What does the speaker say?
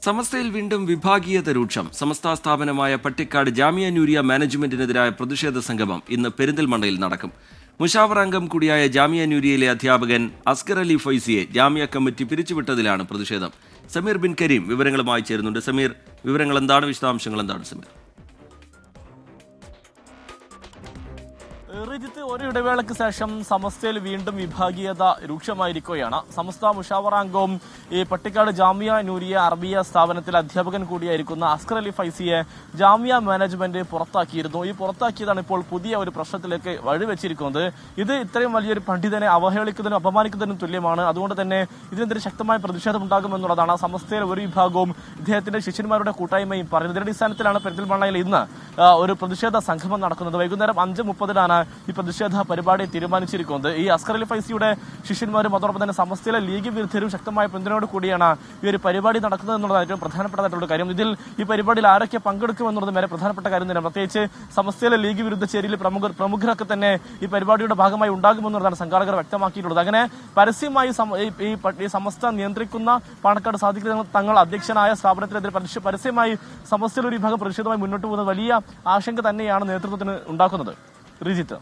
സമസ്തയിൽ വീണ്ടും വിഭാഗീയത രൂക്ഷം. സമസ്ത സ്ഥാപനമായ പട്ടിക്കാട് ജാമിയ നൂരിയ മാനേജ്മെന്റിനെതിരായ പ്രതിഷേധ സംഗമം ഇന്ന് പെരിന്തൽമണ്ണയിൽ നടക്കും. മുഷാവറ അംഗം കൂടിയായ ജാമിയ നൂരിയയിലെ അധ്യാപകൻ അസ്കർ അലി ഫൈസിയെ ജാമിയ കമ്മിറ്റി പിരിച്ചുവിട്ടതിലാണ് പ്രതിഷേധം. സമീർ ബിൻ കരീം വിവരങ്ങളുമായി ചേരുന്നുണ്ട്. സമീർ, വിവരങ്ങൾ എന്താണ്, വിശദാംശങ്ങൾ എന്താണ് സമീർ? റിജിത്ത്, ഒരു ഇടവേളയ്ക്ക് ശേഷം സമസ്തയിൽ വീണ്ടും വിഭാഗീയത രൂക്ഷമായിരിക്കുകയാണ്. സമസ്ത മുഷാവറ അംഗവും ഈ പട്ടിക്കാട് ജാമിയ നൂരിയ അറബിയ സ്ഥാപനത്തിലെ അധ്യാപകൻ കൂടിയായിരിക്കുന്ന അസ്കർ അലി ഫൈസിയെ ജാമിയ മാനേജ്മെന്റ് പുറത്താക്കിയിരുന്നു. ഈ പുറത്താക്കിയതാണ് ഇപ്പോൾ പുതിയ ഒരു പ്രശ്നത്തിലേക്ക് വഴിവെച്ചിരിക്കുന്നത്. ഇത് ഇത്രയും വലിയൊരു പണ്ഡിതനെ അവഹേളിക്കുന്നതിനും അപമാനിക്കുന്നതിനും തുല്യമാണ്. അതുകൊണ്ട് തന്നെ ഇതിനെതിരെ ശക്തമായ പ്രതിഷേധം ഉണ്ടാകുമെന്നുള്ളതാണ് സമസ്തയിലെ ഒരു വിഭാഗവും ഇദ്ദേഹത്തിന്റെ ശിഷ്യന്മാരുടെ കൂട്ടായ്മയും പറയുന്നത്. ഇതിന്റെ അടിസ്ഥാനത്തിലാണ് പെരിന്തൽമണ്ണയിൽ ഇന്ന് ഒരു പ്രതിഷേധ സംഗമം നടക്കുന്നത്. വൈകുന്നേരം 5:30 ഈ പ്രതിഷേധ പരിപാടി തീരുമാനിച്ചിരിക്കുന്നത്. ഈ അസ്കർ അലി ഫൈസിയുടെ ശിഷ്യന്മാരും അതോടൊപ്പം തന്നെ സമസ്തയിലെ ലീഗ് വിരുദ്ധരും ശക്തമായ പിന്തുണയോട് കൂടിയാണ് ഈ ഒരു പരിപാടി നടക്കുന്നത് എന്നുള്ളതാണ് ഏറ്റവും പ്രധാനപ്പെട്ടതായിട്ടുള്ള കാര്യം. ഇതിൽ ഈ പരിപാടിയിൽ ആരൊക്കെ പങ്കെടുക്കുമെന്നുള്ളത് വരെ പ്രധാനപ്പെട്ട കാര്യം തന്നെ. പ്രത്യേകിച്ച് സമസ്തയിലെ ലീഗ് വിരുദ്ധ ചേരിയിൽ പ്രമുഖരൊക്കെ തന്നെ ഈ പരിപാടിയുടെ ഭാഗമായി ഉണ്ടാകുമെന്നുള്ളതാണ് സംഘാടകർ വ്യക്തമാക്കിയിട്ടുള്ളത്. അങ്ങനെ പരസ്യമായി ഈ സമസ്ത നിയന്ത്രിക്കുന്ന പാണക്കാട് സാദിഖ് തങ്ങൾ അധ്യക്ഷനായ സ്ഥാപനത്തിനെതിരെ പരസ്യമായി സമസ്തയിലെ ഒരു വിഭാഗം പ്രതിഷേധമായി മുന്നോട്ട് പോകുന്നത് വലിയ ആശങ്ക തന്നെയാണ് നേതൃത്വത്തിന് ഉണ്ടാക്കുന്നത്. റിജിത്ത്.